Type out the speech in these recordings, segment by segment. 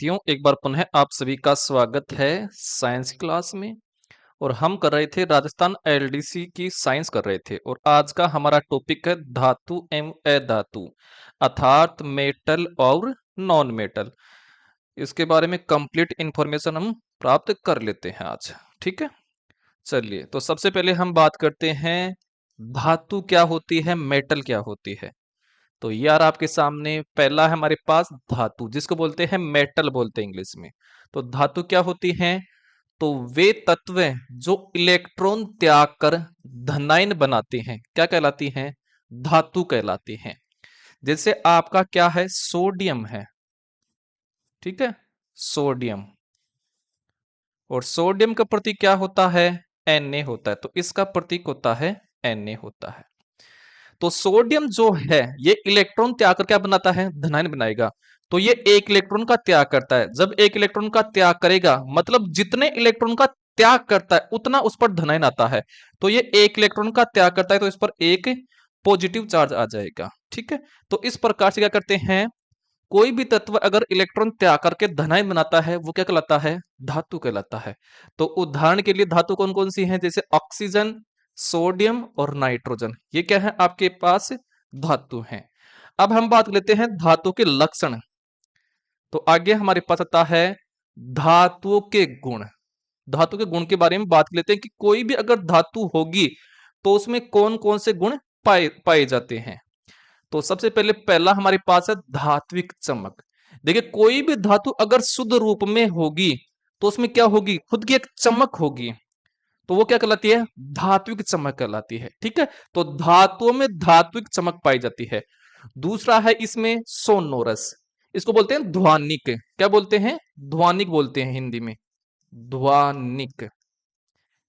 विद्यार्थियों, एक बार पुनः आप सभी का स्वागत है साइंस क्लास में। और हम कर रहे थे राजस्थान एलडीसी की साइंस कर रहे थे और आज का हमारा टॉपिक है धातु एवं अधातु अर्थात मेटल और नॉन मेटल। इसके बारे में कंप्लीट इंफॉर्मेशन हम प्राप्त कर लेते हैं आज। ठीक है, चलिए तो सबसे पहले हम बात करते हैं धातु क्या होती है, मेटल क्या होती है। तो यार आपके सामने पहला है हमारे पास धातु, जिसको बोलते हैं मेटल बोलते हैं इंग्लिश में। तो धातु क्या होती है? तो वे तत्व जो इलेक्ट्रॉन त्याग कर धनायन बनाते हैं क्या कहलाती हैं? धातु कहलाती हैं। जैसे आपका क्या है, सोडियम है, ठीक है, सोडियम। और सोडियम का प्रतीक क्या होता है? Na होता है। तो इसका प्रतीक होता है Na होता है। तो सोडियम जो है ये इलेक्ट्रॉन त्याग कर क्या बनाता है? धनायन बनाएगा। तो ये एक इलेक्ट्रॉन का त्याग करता है। जब एक इलेक्ट्रॉन का त्याग करेगा मतलब जितने इलेक्ट्रॉन का त्याग करता है उतना उस पर धनायन आता है। तो ये एक इलेक्ट्रॉन का त्याग करता है तो इस पर एक पॉजिटिव चार्ज आ जाएगा। ठीक है, तो इस प्रकार से क्या करते हैं, कोई भी तत्व अगर इलेक्ट्रॉन त्याग करके धनायन बनाता है वो क्या कहलाता है? धातु कहलाता है। तो उदाहरण के लिए धातु कौन कौन सी हैं? जैसे ऑक्सीजन, सोडियम और नाइट्रोजन, ये क्या है आपके पास? धातु हैं। अब हम बात लेते हैं धातु के लक्षण। तो आगे हमारे पास आता है धातुओं के गुण। धातु के गुण के बारे में बात लेते हैं कि कोई भी अगर धातु होगी तो उसमें कौन कौन से गुण पाए पाए जाते हैं। तो सबसे पहले पहला हमारे पास है धात्विक चमक। देखिए कोई भी धातु अगर शुद्ध रूप में होगी तो उसमें क्या होगी? खुद की एक चमक होगी। तो वो क्या कहलाती है? धात्विक चमक कहलाती है। ठीक है, तो धातुओं में धात्विक चमक पाई जाती है। दूसरा है इसमें सोनोरस, इसको बोलते हैं ध्वनिक। क्या बोलते हैं? ध्वनिक बोलते हैं हिंदी में, ध्वनिक।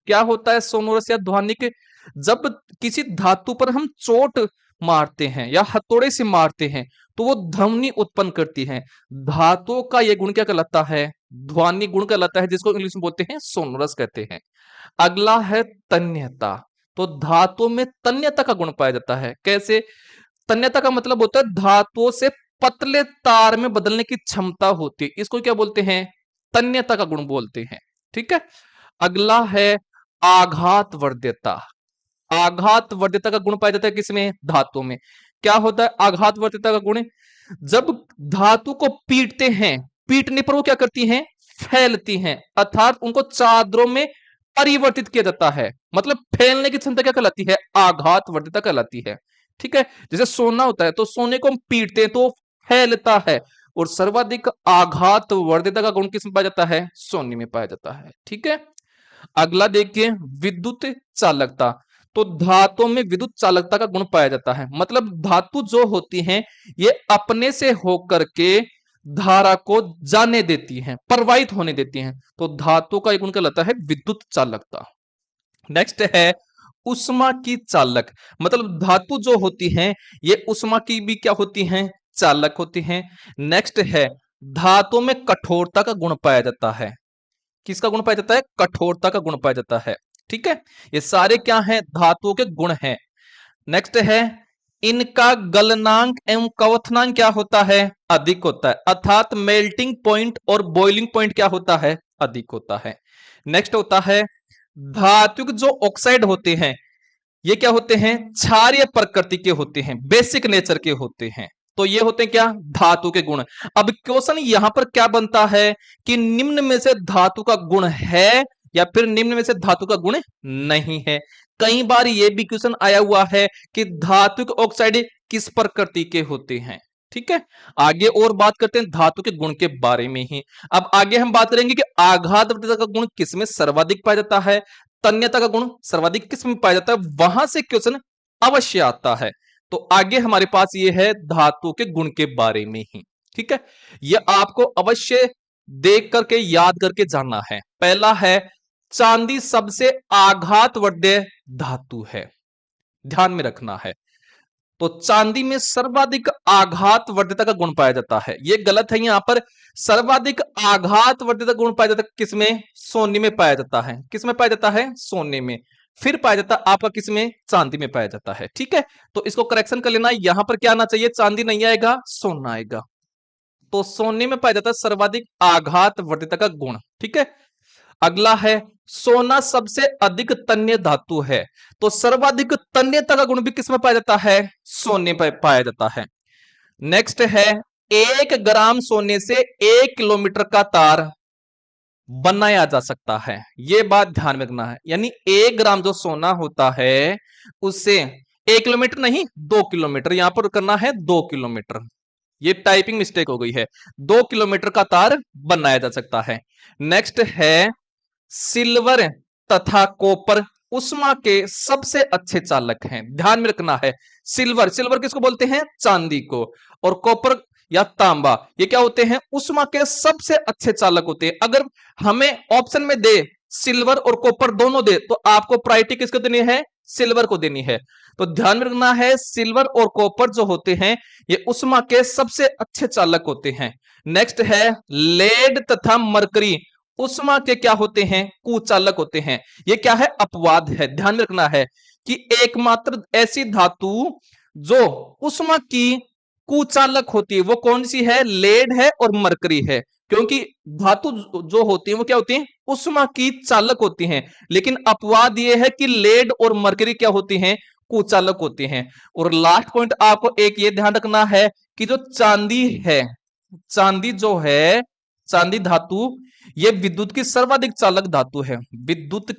क्या होता है सोनोरस या ध्वनिक? जब किसी धातु पर हम चोट मारते हैं या हथौड़े से मारते हैं तो वो ध्वनि उत्पन्न करती है। धातुओं का ये गुण क्या कहलाता है? ध्वनि गुण कहलाता है, जिसको इंग्लिश में बोलते हैं सोनोरस कहते हैं। अगला है तन्यता। तो धातुओं में तन्यता का गुण पाया जाता है। कैसे? तन्यता का मतलब होता है धातुओं से पतले तार में बदलने की क्षमता होती है, इसको क्या बोलते हैं? तन्यता का गुण बोलते हैं। ठीक है, अगला है आघात वर्ध्यता। आघात वर्ध्यता का गुण पाया जाता है किसमें? धातु में। क्या होता है आघात वर्ध्यता का गुण? जब धातु को पीटते हैं, पीटने पर वो क्या करती हैं? फैलती हैं, अर्थात उनको चादरों में परिवर्तित किया जाता है। मतलब फैलने की क्षमता क्या कहलाती है? आघात वर्ध्यता कहलाती है। ठीक है, जैसे सोना होता है तो सोने को हम पीटते हैं तो फैलता है। और सर्वाधिक आघात वर्ध्यता का गुण किसमें पाया जाता है? सोने में पाया जाता है। ठीक है, अगला देखिए विद्युत चालकता। तो धातुओं में विद्युत चालकता का गुण पाया जाता है। मतलब धातु जो होती हैं ये अपने से होकर के धारा को जाने देती हैं, प्रवाहित होने देती हैं। तो धातु का एक गुण कहलाता है विद्युत चालकता। नेक्स्ट है उष्मा की चालक। मतलब धातु जो होती हैं ये उष्मा की भी क्या होती हैं? चालक होती हैं। नेक्स्ट है धातु में कठोरता का गुण पाया जाता है। किसका गुण पाया जाता है? कठोरता का गुण पाया जाता है। ठीक है, ये सारे क्या हैं? धातुओं के गुण हैं। नेक्स्ट है इनका गलनांक एवं क्वथनांक क्या होता है? अधिक होता है, अर्थात मेल्टिंग पॉइंट और बॉइलिंग पॉइंट क्या होता है? अधिक होता है। नेक्स्ट होता है धातु के जो ऑक्साइड होते हैं ये क्या होते हैं? क्षारीय प्रकृति के होते हैं, बेसिक नेचर के होते हैं। तो ये होते हैं क्या? धातु के गुण। अब क्वेश्चन यहां पर क्या बनता है कि निम्न में से धातु का गुण है या फिर निम्न में से धातु का गुण नहीं है। कई बार ये भी क्वेश्चन आया हुआ है कि धातु के ऑक्साइड किस प्रकृति के होते हैं। ठीक है, आगे और बात करते हैं धातु के गुण के बारे में ही। अब आगे हम बात करेंगे कि आघात का गुण किसमें सर्वाधिक पाया जाता है, तन्यता का गुण सर्वाधिक किस में पाया जाता है, वहां से क्वेश्चन अवश्य आता है। तो आगे हमारे पास ये है धातु के गुण के बारे में ही। ठीक है, ये आपको अवश्य देख करके याद करके जानना है। पहला है चांदी सबसे आघातवर्धक धातु है, ध्यान में रखना है। तो चांदी में सर्वाधिक आघात वर्ध्यता का गुण पाया जाता है। यह गलत है, यहां पर सर्वाधिक आघात वर्ध्यता गुण पाया जाता है किसमें? सोने में पाया जाता है। किसमें पाया जाता है? सोने में। फिर पाया जाता है आपका किसमें? चांदी में पाया जाता है। ठीक है, तो इसको करेक्शन कर लेना, यहां पर क्या आना चाहिए? चांदी नहीं आएगा, सोना आएगा। तो सोने में पाया जाता है सर्वाधिक आघात वर्धित का गुण। ठीक है, अगला है सोना सबसे अधिक तन्य धातु है, तो सर्वाधिक तन्यता का गुण भी किसमें पाया जाता है? सोने पर पाया जाता है। नेक्स्ट है 1 ग्राम सोने से 1 किलोमीटर का तार बनाया जा सकता है। यह बात ध्यान में रखना है, यानी 1 ग्राम जो सोना होता है उससे 1 किलोमीटर नहीं 2 किलोमीटर, यहां पर करना है 2 किलोमीटर, ये टाइपिंग मिस्टेक हो गई है, 2 किलोमीटर का तार बनाया जा सकता है। नेक्स्ट है सिल्वर तथा कॉपर उष्मा के सबसे अच्छे चालक हैं। ध्यान में रखना है, सिल्वर, सिल्वर किसको बोलते हैं? चांदी को। और कॉपर या तांबा, ये क्या होते हैं? उष्मा के सबसे अच्छे चालक होते हैं। अगर हमें ऑप्शन में दे सिल्वर और कॉपर दोनों दे, तो आपको प्रायोरिटी किसको देनी है? सिल्वर को देनी है। तो ध्यान में रखना है, सिल्वर और कॉपर जो होते हैं ये उष्मा के सबसे अच्छे चालक होते हैं। नेक्स्ट है लेड तथा मरकरी उष्मा के क्या होते हैं? कुचालक होते हैं। ये क्या है? अपवाद है। ध्यान में रखना है कि एकमात्र ऐसी धातु जो उष्मा की कुचालक होती है वो कौन सी है? लेड है और मरकरी है। क्योंकि धातु जो होती है वो क्या होती है? उष्मा की चालक होती हैं। लेकिन अपवाद ये है कि लेड और मरकरी क्या होती हैं? कुचालक होती हैं। और लास्ट पॉइंट आपको एक ये ध्यान रखना है कि जो चांदी है, चांदी जो है, चांदी धातु, ये विद्युत की सर्वाधिक चालक धातु है। विद्युत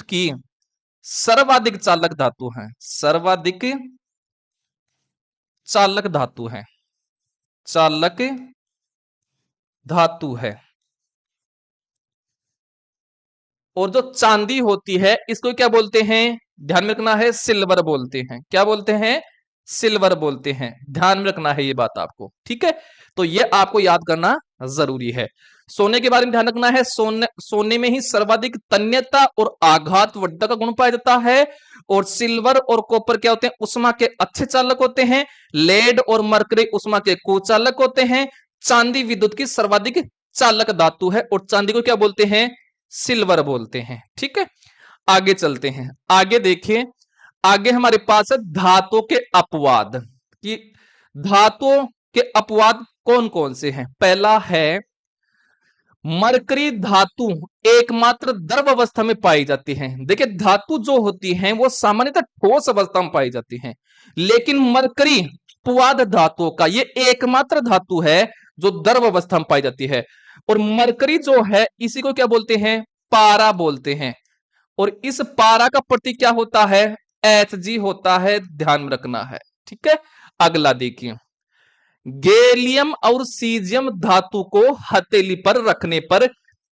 की सर्वाधिक चालक धातु है, सर्वाधिक चालक धातु है, चालक धातु है। और जो चांदी होती है इसको क्या बोलते हैं? ध्यान में रखना है, सिल्वर बोलते हैं। क्या बोलते हैं? सिल्वर बोलते हैं। ध्यान में रखना है ये बात आपको, ठीक है। तो ये आपको याद करना जरूरी है। सोने के बारे में ध्यान रखना है, सोने में ही सर्वाधिक तन्यता और आघात वर्धकता का गुण पाया जाता है। और सिल्वर और कॉपर क्या होते हैं? उष्मा के अच्छे चालक होते हैं। लेड और मरकरी उष्मा के कुचालक होते हैं। चांदी विद्युत की सर्वाधिक चालक धातु है और चांदी को क्या बोलते हैं? सिल्वर बोलते हैं। ठीक है, आगे चलते हैं। आगे देखिए, आगे हमारे पास है धातु के अपवाद, कि धातुओं के अपवाद कौन कौन से हैं। पहला है मरकरी धातु एकमात्र द्रव अवस्था में पाई जाती है। देखिए धातु जो होती हैं वो सामान्यतः ठोस अवस्था में पाई जाती हैं, लेकिन मरकरी अपवाद धातुओं का ये एकमात्र धातु है जो द्रव अवस्था में पाई जाती है। और मरकरी जो है इसी को क्या बोलते हैं? पारा बोलते हैं। और इस पारा का प्रतीक क्या होता है? Hg होता है। ध्यान में रखना है, ठीक है। अगला देखिए, गैलियम और सीजियम धातु को हथेली पर रखने पर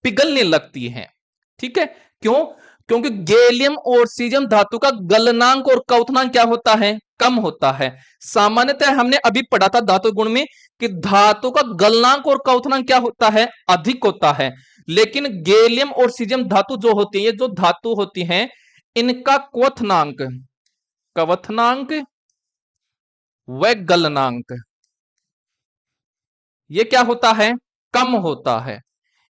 पिघलने लगती है। ठीक है, क्यों? क्योंकि गैलियम और सीजियम धातु का गलनांक और क्वथनांक क्या होता है? कम होता है। सामान्यतः हमने अभी पढ़ा था धातु गुण में कि धातु का गलनांक और क्वथनांक क्या होता है? अधिक होता है। लेकिन गैलियम और सीजियम धातु जो होती है, जो धातु होती हैं, इनका क्वथनांक, क्वथनांक व गलनांक ये क्या होता है? कम होता है।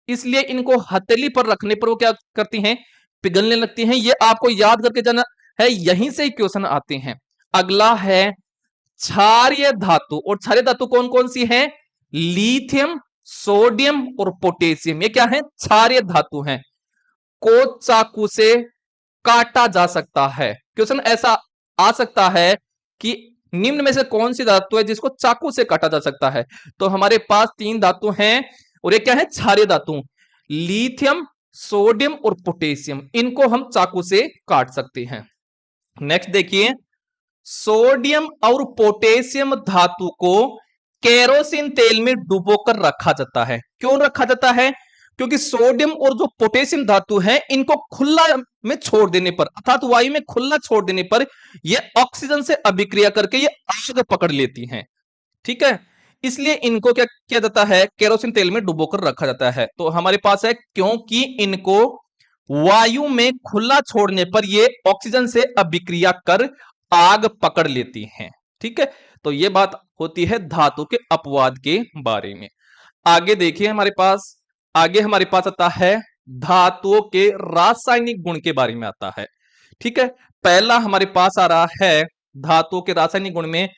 इसलिए इनको हथेली पर रखने पर वो क्या करती हैं? पिघलने लगती हैं। ये आपको याद करके जाना है, यहीं से ही क्वेश्चन आते हैं। अगला है क्षारीय धातु। और क्षारीय धातु कौन कौन सी है? लिथियम, सोडियम और पोटेशियम, ये क्या है? क्षारीय धातु है। को चाकू से काटा जा सकता है। क्वेश्चन ऐसा आ सकता है कि निम्न में से कौन सी धातु है जिसको चाकू से काटा जा सकता है? तो हमारे पास 3 धातु हैं और ये क्या है? क्षारीय धातु, लिथियम, सोडियम और पोटेशियम। इनको हम चाकू से काट सकते हैं। नेक्स्ट देखिए, सोडियम और पोटेशियम धातु को केरोसिन तेल में डुबोकर रखा जाता है। क्यों रखा जाता है? क्योंकि सोडियम और जो पोटेशियम धातु है इनको खुला में छोड़ देने पर, अर्थात वायु में खुला छोड़ देने पर ये ऑक्सीजन से अभिक्रिया करके ये आग पकड़ लेती हैं। ठीक है, इसलिए इनको क्या किया जाता है? केरोसिन तेल में डुबोकर रखा जाता है। तो हमारे पास है क्योंकि इनको वायु में खुला छोड़ने पर ये ऑक्सीजन से अभिक्रिया कर आग पकड़ लेती हैं। ठीक है, तो ये बात होती है धातु के अपवाद के बारे में। आगे देखिए, हमारे पास आता है धातुओं के रासायनिक गुण के बारे में आता है। ठीक है, पहला हमारे पास आ रहा है धातुओं के रासायनिक गुण में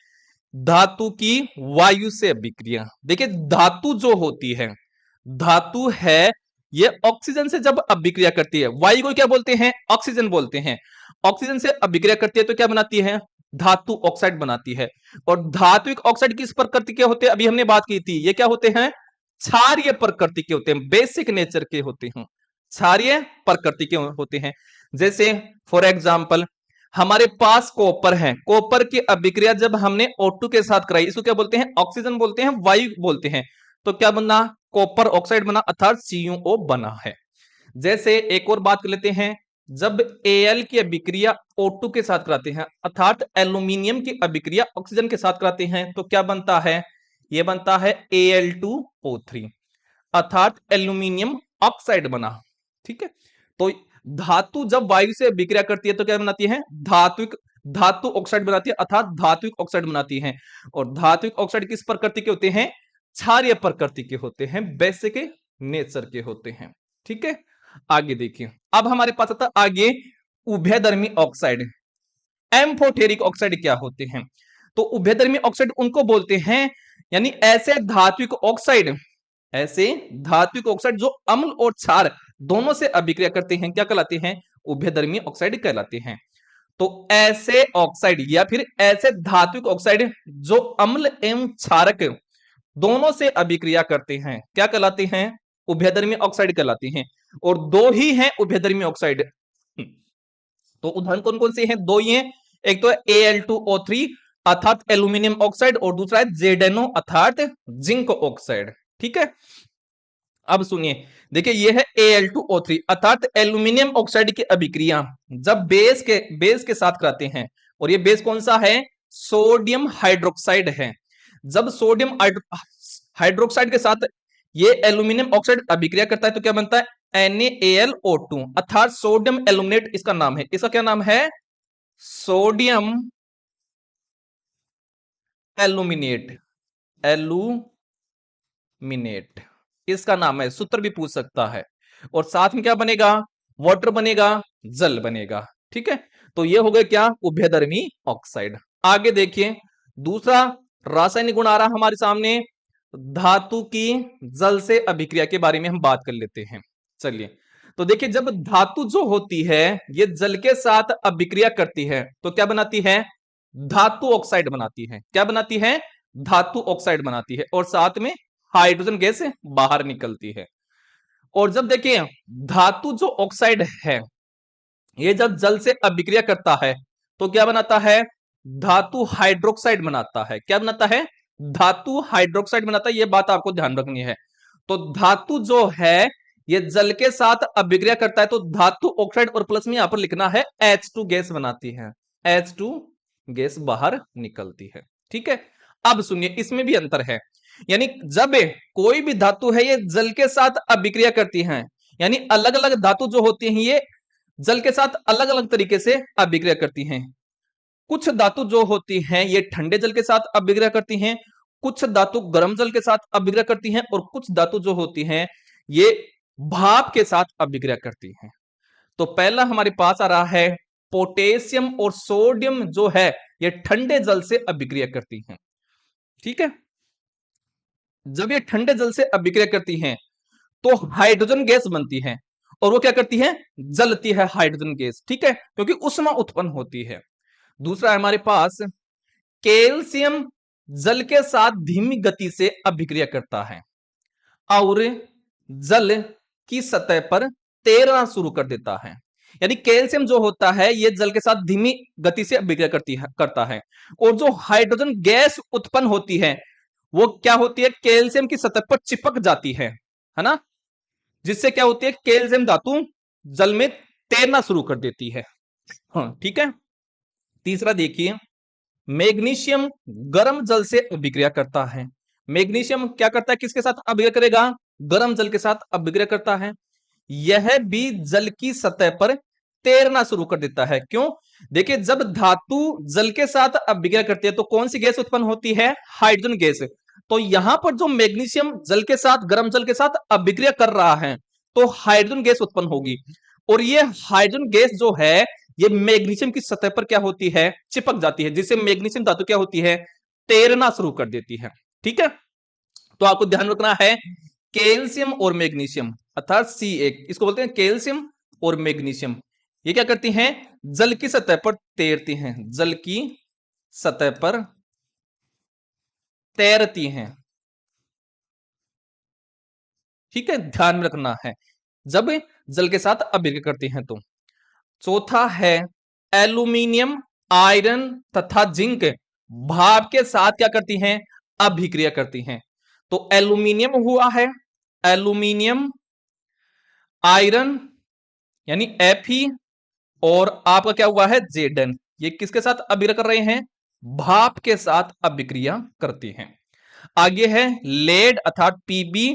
धातु की वायु से अभिक्रिया। देखिए धातु जो होती है, धातु है, ये ऑक्सीजन से जब अभिक्रिया करती है, वायु को क्या बोलते हैं, ऑक्सीजन बोलते हैं। ऑक्सीजन से अभिक्रिया करती है तो क्या बनाती है, धातु ऑक्साइड बनाती है। और धात्विक ऑक्साइड किस प्रकृति के होते हैं, अभी हमने बात की थी, ये क्या होते हैं, क्षारीय प्रकृति के होते हैं, बेसिक नेचर के होते हैं, क्षारीय प्रकृति के होते हैं। जैसे फॉर एग्जाम्पल हमारे पास कॉपर है, कॉपर की अभिक्रिया जब हमने O2 के साथ कराई, इसको क्या बोलते हैं, ऑक्सीजन बोलते हैं, वायु बोलते हैं। तो क्या बना, कॉपर ऑक्साइड बना, अर्थात CuO बना है। जैसे एक और बात कर लेते हैं, जब Al की अभिक्रिया O2 के साथ कराते हैं, अर्थात एल्यूमिनियम की अभिक्रिया ऑक्सीजन के साथ कराते हैं, तो क्या बनता है, यह बनता है Al2O3, अर्थात एल्यूमिनियम ऑक्साइड बना। ठीक है, तो धातु जब वायु से अभिक्रिया करती है तो क्या बनाती है, धातु ऑक्साइड बनाती है, अर्थात धात्विक ऑक्साइड बनाती है। और धात्विक ऑक्साइड किस प्रकृति के होते हैं, क्षारीय प्रकृति के होते हैं, बेसिक नेचर के होते हैं। ठीक है, आगे देखिए, अब हमारे पास आता आगे उभयधर्मी ऑक्साइड, एम्फोटेरिक ऑक्साइड क्या होते हैं। तो उभयधर्मी ऑक्साइड उनको बोलते हैं, यानी ऐसे धात्विक ऑक्साइड, ऐसे धात्विक ऑक्साइड जो अम्ल और क्षार दोनों से अभिक्रिया करते हैं, क्या कहलाते हैं, उभयधर्मी ऑक्साइड कहलाते हैं। तो ऐसे ऑक्साइड या फिर ऐसे धात्विक ऑक्साइड जो अम्ल एवं क्षारक दोनों से अभिक्रिया करते हैं, क्या कहलाते हैं, उभयधर्मी ऑक्साइड कहलाते हैं। और दो ही हैं उभयधर्मी ऑक्साइड, तो उदाहरण कौन कौन से हैं, दो ही हैं, एक तो है Al2O3 अर्थात एल्यूमिनियम ऑक्साइड, और दूसरा है ZnO अर्थात जिंक ऑक्साइड। ठीक है, अब सुनिए, देखिए ये है Al2O3 अर्थात एल्यूमिनियम ऑक्साइड की अभिक्रिया जब बेस के साथ कराते हैं, और ये बेस कौन सा है, सोडियम हाइड्रोक्साइड है। जब सोडियम हाइड्रोक्साइड के साथ ये एल्यूमिनियम ऑक्साइड अभिक्रिया करता है तो क्या बनता है, NaAlO2 अर्थात सोडियम एल्यूमिनेट इसका नाम है। इसका क्या नाम है, सोडियम एल्यूमिनेट, एल्यूमिनेट इसका नाम है, सूत्र भी पूछ सकता है। और साथ में क्या बनेगा, वाटर बनेगा, जल बनेगा। ठीक है, तो ये हो गया क्या, उभयधर्मी ऑक्साइड। आगे देखिए दूसरा रासायनिक गुण आ रहा हमारे सामने, धातु की जल से अभिक्रिया के बारे में हम बात कर लेते हैं। चलिए, तो देखिए जब धातु जो होती है ये जल के साथ अभिक्रिया करती है तो क्या बनाती है, धातु ऑक्साइड बनाती है। क्या बनाती है, धातु ऑक्साइड बनाती है, और साथ में हाइड्रोजन गैस बाहर निकलती है। और जब देखिए धातु जो ऑक्साइड है ये जब जल से अभिक्रिया करता है तो क्या बनाता है, धातु हाइड्रोक्साइड बनाता है। क्या बनाता है, धातु हाइड्रोक्साइड बनाता है, यह बात आपको ध्यान रखनी है। तो धातु जो है ये जल के साथ अभिक्रिया करता है तो धातु ऑक्साइड, और प्लस में यहां पर लिखना है H2 गैस बनाती है, H2 गैस बाहर निकलती है। ठीक है, अब सुनिए इसमें भी अंतर है, यानी जब कोई भी धातु है ये जल के साथ अभिक्रिया करती है, यानी अलग अलग धातु जो होती हैं ये जल के साथ अलग अलग तरीके से अभिक्रिया करती हैं। कुछ धातु जो होती हैं ये ठंडे जल के साथ अभिक्रिया करती हैं, कुछ धातु गर्म जल के साथ अभिक्रिया करती हैं, और कुछ धातु जो होती हैं ये भाप के साथ अभिक्रिया करती हैं। तो पहला हमारे पास आ रहा है पोटेशियम और सोडियम जो है ये ठंडे जल से अभिक्रिया करती हैं। ठीक है, जब ये ठंडे जल से अभिक्रिया करती हैं तो हाइड्रोजन गैस बनती है, और वो क्या करती है, जलती है हाइड्रोजन गैस। ठीक है, क्योंकि ऊष्मा उत्पन्न होती है। दूसरा है हमारे पास कैल्शियम जल के साथ धीमी गति से अभिक्रिया करता है और जल की सतह पर तैरना शुरू कर देता है। यानी कैल्शियम जो होता है ये जल के साथ धीमी गति से अभिक्रिया करता है, और जो हाइड्रोजन गैस उत्पन्न होती है वो क्या होती है, कैल्शियम की सतह पर चिपक जाती है ना, जिससे क्या होती है, कैल्शियम धातु जल में तैरना शुरू कर देती है। हाँ ठीक है, तीसरा देखिए मैग्नीशियम गर्म जल से अभिक्रिया करता है। मैग्नीशियम क्या करता है, किसके साथ अभिक्रिया करेगा, गर्म जल के साथ अभिक्रिया करता है। यह भी जल की सतह पर तैरना शुरू कर देता है। क्यों, देखिए जब धातु जल के साथ अभिक्रिया करती है तो कौन सी गैस उत्पन्न होती है, हाइड्रोजन गैस। तो यहां पर जो मैग्नीशियम जल के साथ गर्म जल के साथ अभिक्रिया कर रहा है तो हाइड्रोजन गैस उत्पन्न होगी, और ये हाइड्रोजन गैस जो है ये मैग्नीशियम की सतह पर क्या होती है, चिपक जाती है, जिससे मैग्नीशियम धातु क्या होती है, तैरना शुरू कर देती है। ठीक है, तो आपको ध्यान रखना है कैल्शियम और मैग्नीशियम अर्थात C1, इसको बोलते हैं कैल्शियम और मैग्नीशियम। ये क्या करती हैं? जल की सतह पर तैरती हैं, जल की सतह पर तैरती हैं। ठीक है, ध्यान में रखना है जब जल के साथ अभिक्रिया करती हैं तो। चौथा है एल्यूमिनियम, आयरन तथा जिंक भाप के साथ क्या करती हैं? अभिक्रिया करती हैं। तो एल्यूमिनियम हुआ है, एल्यूमिनियम, आयरन यानी Fe, और आपका क्या हुआ है? Zn। ये किसके साथ अभिक्रिया कर रहे हैं? भाप के साथ अभिक्रिया करती हैं। आगे है लेड अर्थात Pb,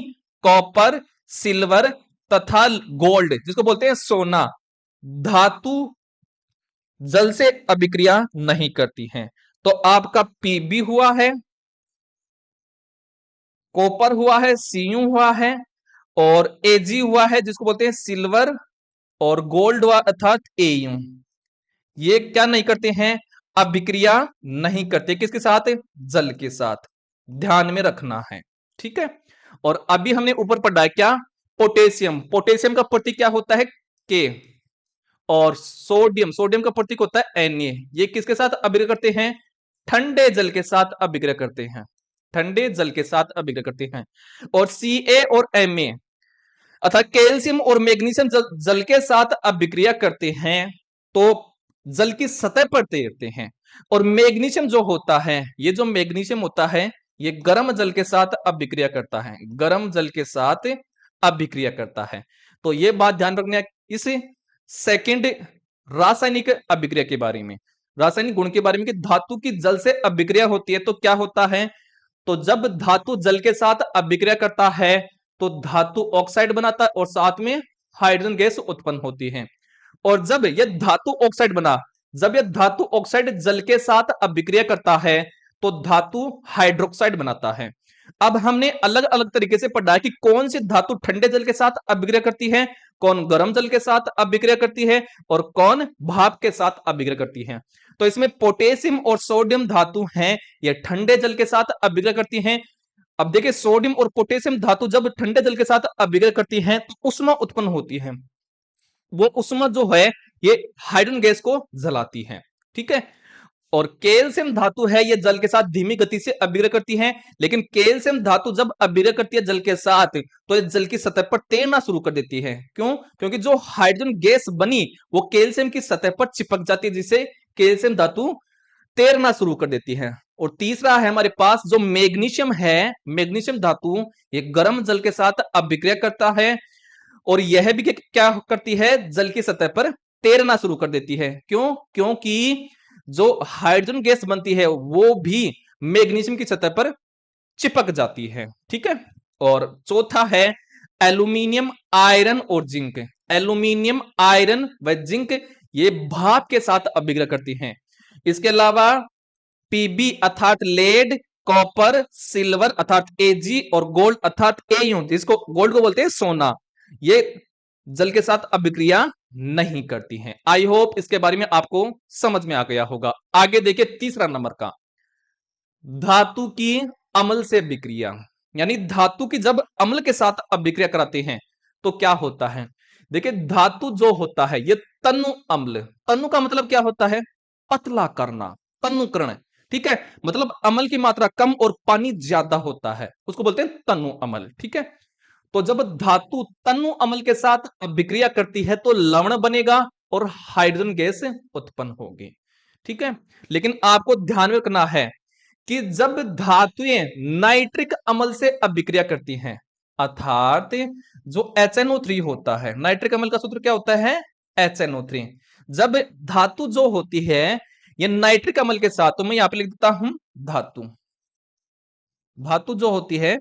कॉपर, सिल्वर तथा गोल्ड जिसको बोलते हैं सोना, धातु जल से अभिक्रिया नहीं करती हैं। तो आपका Pb हुआ है, कॉपर हुआ है, Cu हुआ है और Ag हुआ है जिसको बोलते हैं सिल्वर, और गोल्ड हुआ अर्थात Au। ये क्या नहीं करते हैं? अभिक्रिया नहीं करते। किसके साथ? जल के साथ। ध्यान में रखना है। ठीक है, और अभी हमने ऊपर पढ़ा है क्या? पोटेशियम, पोटेशियम का प्रतीक क्या होता है? के। और सोडियम, सोडियम का प्रतीक होता है Na। ये किसके साथ अभिक्रिया करते हैं? ठंडे जल के साथ अभिक्रिया करते हैं, ठंडे जल के साथ अभिक्रिया करते हैं। और Ca और Ma अर्थात कैल्शियम और मैग्नीशियम जल के साथ अभिक्रिया करते हैं तो जल की सतह पर तैरते हैं। और मैग्नीशियम जो होता है, ये जो मैग्नीशियम होता है, ये गर्म जल के साथ अभिक्रिया करता है, गर्म जल के साथ अभिक्रिया करता है। तो ये बात ध्यान रखना है इस सेकंड रासायनिक अभिक्रिया के बारे में, रासायनिक गुण के बारे में कि धातु की जल से अभिक्रिया होती है तो क्या होता है। तो जब धातु जल के साथ अभिक्रिया करता है तो धातु ऑक्साइड बनाता है और साथ में हाइड्रोजन गैस उत्पन्न होती है। और जब यह धातु ऑक्साइड बना, जब यह धातु ऑक्साइड जल के साथ अभिक्रिया करता है तो धातु हाइड्रोक्साइड बनाता है। अब हमने अलग अलग तरीके से पढ़ा है कि कौन सी धातु ठंडे जल के साथ अभिक्रिया करती है, कौन गर्म जल के साथ अभिक्रिया करती है और कौन भाप के साथ अभिक्रिया करती है। तो इसमें पोटेशियम और सोडियम धातु हैं, ये ठंडे जल के साथ अभिक्रिया करती हैं। अब देखिए सोडियम और पोटेशियम धातु जब ठंडे जल के साथ अभिक्रिया करती हैं तो उष्मा उत्पन्न होती है। वो उष्मा जो है ये हाइड्रोजन गैस को जलाती है। ठीक है, और कैल्शियम धातु है ये जल के साथ धीमी गति से अभिक्रिया करती है, लेकिन कैल्शियम धातु जब अभिक्रिया करती है जल के साथ तो ये जल की सतह पर तैरना शुरू कर देती है। क्यों? क्योंकि जो हाइड्रोजन गैस बनी वो कैल्शियम की सतह पर चिपक जाती है, जिससे कैल्शियम धातु तैरना शुरू कर देती है। और तीसरा है हमारे पास जो मैग्नीशियम है, मैग्नीशियम धातु ये गर्म जल के साथ अभिक्रिया करता है और यह भी क्या करती है? जल की सतह पर तैरना शुरू कर देती है। क्यों? क्योंकि जो हाइड्रोजन गैस बनती है वो भी मैग्नीशियम की सतह पर चिपक जाती है। ठीक है, और चौथा है एल्यूमिनियम, आयरन और जिंक। एल्यूमिनियम, आयरन व जिंक ये भाप के साथ अभिक्रिया करती हैं। इसके अलावा Pb अर्थात लेड, कॉपर, सिल्वर अर्थात Ag और गोल्ड अर्थात Au, जिसको गोल्ड को बोलते हैं सोना, ये जल के साथ अभिक्रिया नहीं करती हैं। आई होप इसके बारे में आपको समझ में आ गया होगा। आगे देखिए तीसरा नंबर का, धातु की अम्ल से अभिक्रिया, यानी धातु की जब अम्ल के साथ अभिक्रिया कराते हैं तो क्या होता है। देखिए धातु जो होता है ये तनु अम्ल, तनु का मतलब क्या होता है? पतला करना, तनुकरण। ठीक है, मतलब अम्ल की मात्रा कम और पानी ज्यादा होता है, उसको बोलते हैं तनु अम्ल। ठीक है, तो जब धातु तनु अम्ल के साथ अभिक्रिया करती है तो लवण बनेगा और हाइड्रोजन गैस उत्पन्न होगी। ठीक है, लेकिन आपको ध्यान में रखना है कि जब धातुएं नाइट्रिक अम्ल से अभिक्रिया करती हैं, अर्थात जो HNO3 होता है, नाइट्रिक अम्ल का सूत्र क्या होता है? HNO3। जब धातु जो होती है ये नाइट्रिक अम्ल के साथ, तो मैं यहां पे लिख देता हूं धातु, धातु जो होती है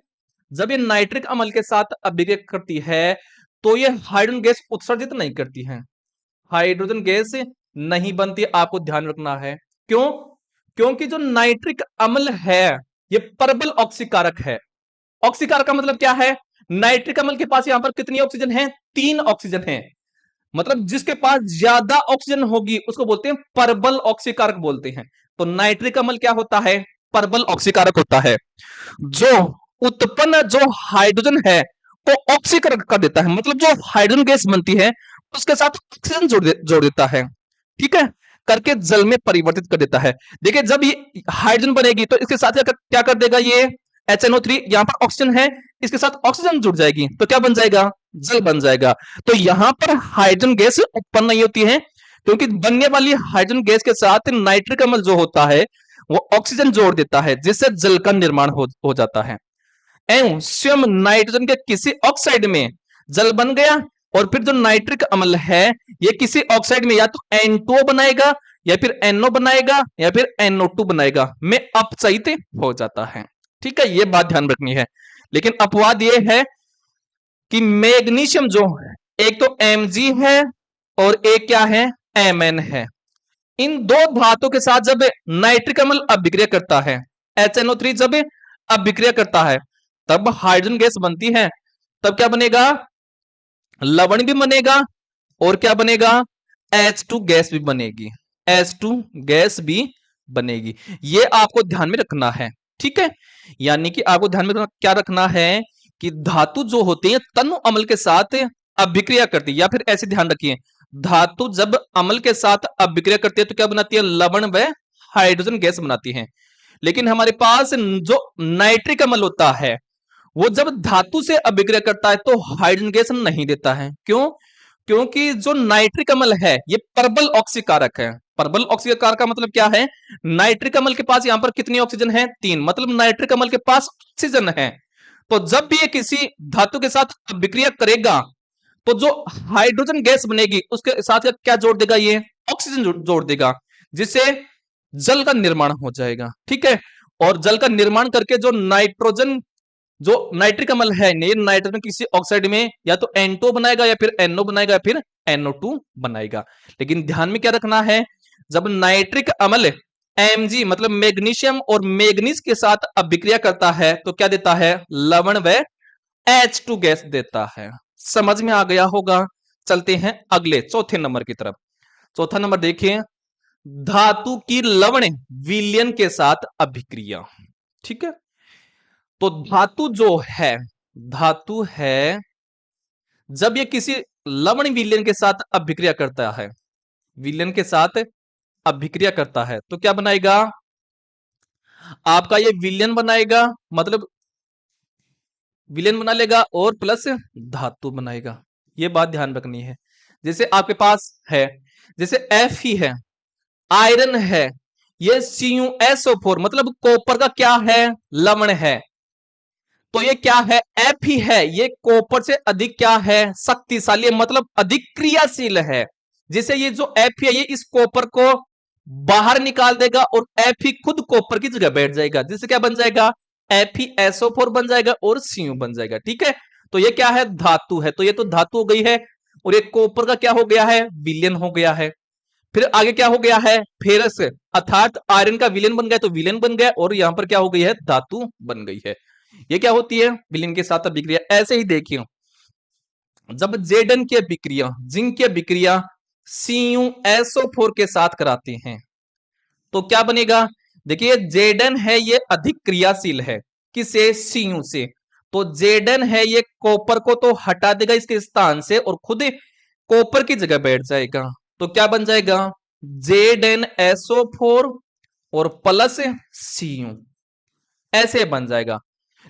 जब ये नाइट्रिक अम्ल के साथ अभिक्रिया करती है तो ये हाइड्रोजन गैस उत्सर्जित नहीं करती है, हाइड्रोजन गैस नहीं बनती। आपको ध्यान रखना है। क्यों? क्योंकि जो नाइट्रिक अम्ल है ये प्रबल ऑक्सीकारक है। ऑक्सीकारक का मतलब क्या है? नाइट्रिक अम्ल के पास यहां पर कितनी ऑक्सीजन है? 3 ऑक्सीजन है। मतलब जिसके पास ज्यादा ऑक्सीजन होगी उसको बोलते हैं प्रबल ऑक्सीकारक बोलते हैं। तो नाइट्रिक अम्ल क्या होता है? प्रबल ऑक्सीकारक होता है, जो उत्पन्न जो हाइड्रोजन है वो ऑक्सीकरण कर देता है, मतलब जो हाइड्रोजन गैस बनती है उसके साथ ऑक्सीजन जोड़ देता है, ठीक है, करके जल में परिवर्तित कर देता है। देखिए जब ये हाइड्रोजन बनेगी तो इसके साथ क्या कर देगा, ये HNO3, यहां पर ऑक्सीजन है, इसके साथ ऑक्सीजन जुड़ जाएगी तो क्या बन जाएगा, जल बन जाएगा। तो यहां पर हाइड्रोजन गैस उत्पन्न नहीं होती है, क्योंकि बनने वाली हाइड्रोजन गैस के साथ नाइट्रिक अम्ल जो होता है वो ऑक्सीजन जोड़ देता है, जिससे जल का निर्माण हो जाता है। एवं स्वयं नाइट्रोजन के किसी ऑक्साइड में जल बन गया, और फिर जो नाइट्रिक अम्ल है ये किसी ऑक्साइड में या तो N2O बनाएगा, या फिर NO बनाएगा, या फिर NO2 बनाएगा, में अपचयित हो जाता है। ठीक है, ये बात ध्यान रखनी है। लेकिन अपवाद ये है कि मैग्नीशियम जो है, एक तो Mg है और एक क्या है, Mn है। इन दो धातुओं के साथ जब नाइट्रिक अम्ल अभिक्रिया करता है, HNO3 जब अभिक्रिया करता है तब हाइड्रोजन गैस बनती है। तब क्या बनेगा, लवण भी बनेगा, और क्या बनेगा, H2 गैस भी बनेगी, H2 गैस भी बनेगी। ये आपको ध्यान में रखना है, ठीक है। यानी कि आपको ध्यान में क्या रखना है कि धातु जो होती है तनु अम्ल के साथ अभिक्रिया करती है, या फिर ऐसे ध्यान रखिए, धातु जब अम्ल के साथ अभिक्रिया करती है तो क्या बनाती है, लवण व हाइड्रोजन गैस बनाती है। लेकिन हमारे पास जो नाइट्रिक अम्ल होता है वो जब धातु से अभिक्रिया करता है तो हाइड्रोजन गैस नहीं देता है। क्यों, क्योंकि जो नाइट्रिक अम्ल है ये प्रबल ऑक्सीकारक है। प्रबल ऑक्सीकारक का मतलब क्या है, नाइट्रिक अम्ल के पास यहां पर कितनी ऑक्सीजन है, 3, मतलब नाइट्रिक अम्ल के पास ऑक्सीजन है। तो जब भी ये किसी धातु के साथ अभिक्रिया करेगा तो जो हाइड्रोजन गैस बनेगी उसके साथ क्या जोड़ देगा, ये ऑक्सीजन जोड़ देगा, जिससे जल का निर्माण हो जाएगा, ठीक है। और जल का निर्माण करके जो नाइट्रोजन, जो नाइट्रिक अम्ल है, ये नाइट्रोजन किसी ऑक्साइड में या तो N2 बनाएगा, या फिर NO बनाएगा, या फिर NO2 बनाएगा। लेकिन ध्यान में क्या रखना है, जब नाइट्रिक अम्ल Mg मतलब मैग्नीशियम और मैग्नीज के साथ अभिक्रिया करता है तो क्या देता है, लवण व H2 गैस देता है। समझ में आ गया होगा। चलते हैं अगले चौथे नंबर की तरफ। चौथा नंबर देखिए, धातु की लवण विलयन के साथ अभिक्रिया, ठीक है। तो धातु जो है, धातु है, जब ये किसी लवण विलयन के साथ अभिक्रिया करता है, विलयन के साथ अभिक्रिया करता है तो क्या बनाएगा, आपका ये विलयन बनाएगा, मतलब विलयन बना लेगा और प्लस धातु बनाएगा। ये बात ध्यान रखनी है। जैसे आपके पास है, जैसे F ही है, आयरन है, ये CuSO4 मतलब कॉपर का क्या है, लवण है। तो ये क्या है, F ही है, ये कॉपर से अधिक क्या है, शक्तिशाली है, मतलब अधिक क्रियाशील है। जिसे ये जो F है ये इस कॉपर को बाहर निकाल देगा और F ही खुद कॉपर की जगह बैठ जाएगा, जिससे क्या बन जाएगा, FeSO4 बन जाएगा और Cu बन जाएगा, ठीक है। तो ये क्या है, धातु है, तो ये तो धातु हो गई है, और ये कॉपर का क्या हो गया है, विलयन हो गया है। फिर आगे क्या हो गया है, फेरस, अर्थात आयरन का विलयन बन गया तो विलयन बन गया, और यहां पर क्या हो गई है, धातु बन गई है। ये क्या होती है, विलयन के साथ अभिक्रिया। ऐसे ही देखिए, जब जेडन की अभिक्रिया, जिंक की अभिक्रिया CuSO4 के साथ कराते हैं तो क्या बनेगा, देखिए जेडन है ये अधिक क्रियाशील है, किसे, Cu से। तो जेडन है ये कॉपर को तो हटा देगा इसके स्थान से और खुद कॉपर की जगह बैठ जाएगा, तो क्या बन जाएगा, ZnSO4 और प्लस Cu, ऐसे बन जाएगा।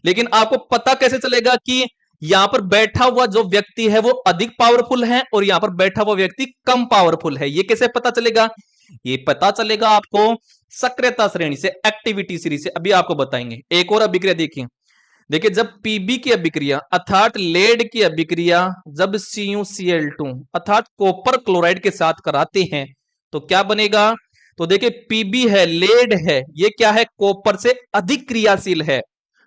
लेकिन आपको पता कैसे चलेगा कि यहां पर बैठा हुआ जो व्यक्ति है वो अधिक पावरफुल है और यहां पर बैठा हुआ व्यक्ति कम पावरफुल है, ये कैसे पता चलेगा, ये पता चलेगा आपको सक्रियता श्रेणी से, एक्टिविटी सीरीज से। अभी आपको बताएंगे। एक और अभिक्रिया देखिए, देखिए जब पीबी की अभिक्रिया अर्थात लेड की अभिक्रिया जब CuCl2 अर्थात कॉपर क्लोराइड के साथ कराते हैं तो क्या बनेगा, तो देखिए पीबी है, लेड है, ये क्या है, कॉपर से अधिक क्रियाशील है,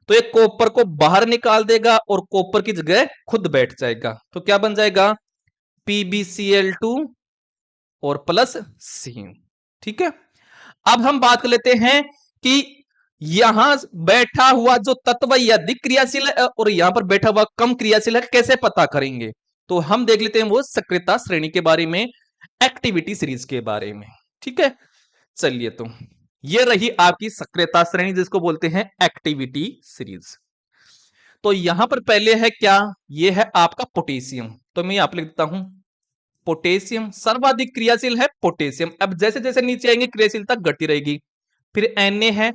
तो ये कॉपर को बाहर निकाल देगा और कॉपर की जगह खुद बैठ जाएगा, तो क्या बन जाएगा, PbCl2 और प्लस Cu, ठीक है। अब हम बात कर लेते हैं कि यहां बैठा हुआ जो तत्व यह अधिक क्रियाशील है और यहां पर बैठा हुआ कम क्रियाशील है, कैसे पता करेंगे, तो हम देख लेते हैं वो सक्रियता श्रेणी के बारे में, एक्टिविटी सीरीज के बारे में, ठीक है। चलिए, तो ये रही आपकी सक्रियता श्रेणी जिसको बोलते हैं एक्टिविटी सीरीज। तो यहां पर पहले है क्या, ये है आपका पोटेशियम, तो मैं यहां पर लिख देता हूं पोटेशियम, सर्वाधिक क्रियाशील है पोटेशियम। अब जैसे जैसे नीचे आएंगे क्रियाशीलता घटती रहेगी। फिर Na है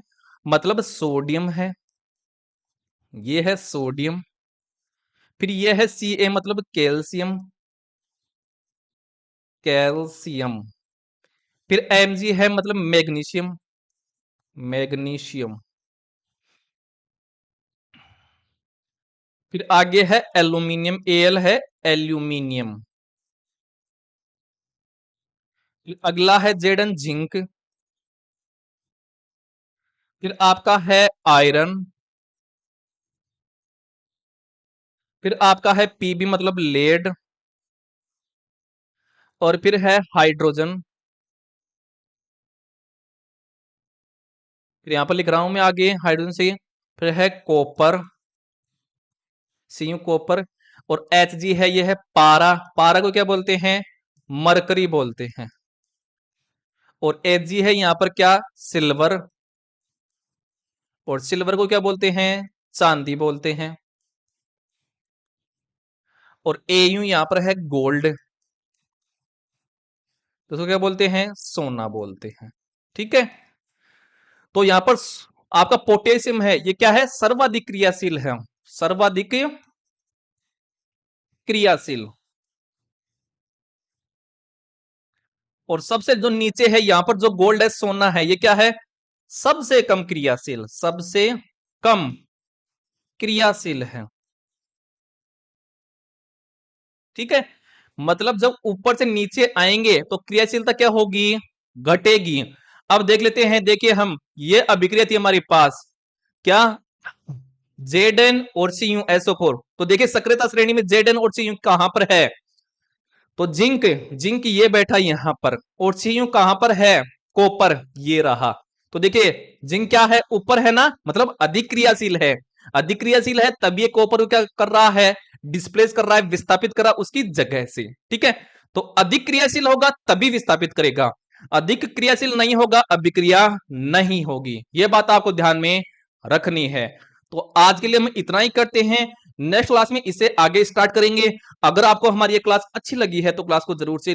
मतलब सोडियम है, ये है सोडियम। फिर ये है Ca मतलब कैल्शियम, कैल्शियम। फिर Mg है मतलब मैग्नीशियम, मैग्नीशियम। फिर आगे है एल्यूमिनियम, Al है एल्यूमिनियम। अगला है Zn जिंक। फिर आपका है आयरन। फिर आपका है Pb मतलब लेड। और फिर है हाइड्रोजन। फिर यहां पर लिख रहा हूं मैं आगे हाइड्रोजन से। फिर है कॉपर, Cu कॉपर। और Hg है, ये है पारा, पारा को क्या बोलते हैं, मरकरी बोलते हैं। और Hg है यहां पर क्या, सिल्वर। और सिल्वर को क्या बोलते हैं, चांदी बोलते हैं। और Au यहां पर है गोल्ड, तो उसको क्या बोलते हैं, सोना बोलते हैं। ठीक है। तो यहां पर आपका पोटेशियम है, ये क्या है, सर्वाधिक क्रियाशील है, सर्वाधिक क्रियाशील। और सबसे जो नीचे है यहां पर जो गोल्ड है, सोना है, ये क्या है, सबसे कम क्रियाशील, सबसे कम क्रियाशील है। ठीक है। मतलब जब ऊपर से नीचे आएंगे तो क्रियाशीलता क्या होगी, घटेगी। अब देख लेते हैं, देखिए हम ये अभिक्रिया थी हमारे पास, क्या, Zn और CuSO4। तो देखिए सक्रियता श्रेणी में Zn और Cu कहां पर है, तो जिंक, जिंक ये बैठा यहां पर। और Cu कहां पर है, कॉपर, ये रहा। तो देखिए जिंक क्या है, ऊपर है ना, मतलब अधिक क्रियाशील है। अधिक क्रियाशील है तब ये कॉपर को क्या कर रहा है, डिस्प्लेस कर रहा है, विस्थापित कर रहा है उसकी जगह से। ठीक है। तो अधिक क्रियाशील होगा तभी विस्थापित करेगा, अधिक क्रियाशील नहीं होगा अभिक्रिया नहीं होगी। यह बात आपको ध्यान में रखनी है। तो आज के लिए हम इतना ही करते हैं, नेक्स्ट क्लास में इसे आगे स्टार्ट करेंगे। अगर आपको हमारी ये क्लास अच्छी लगी है तो क्लास को जरूर से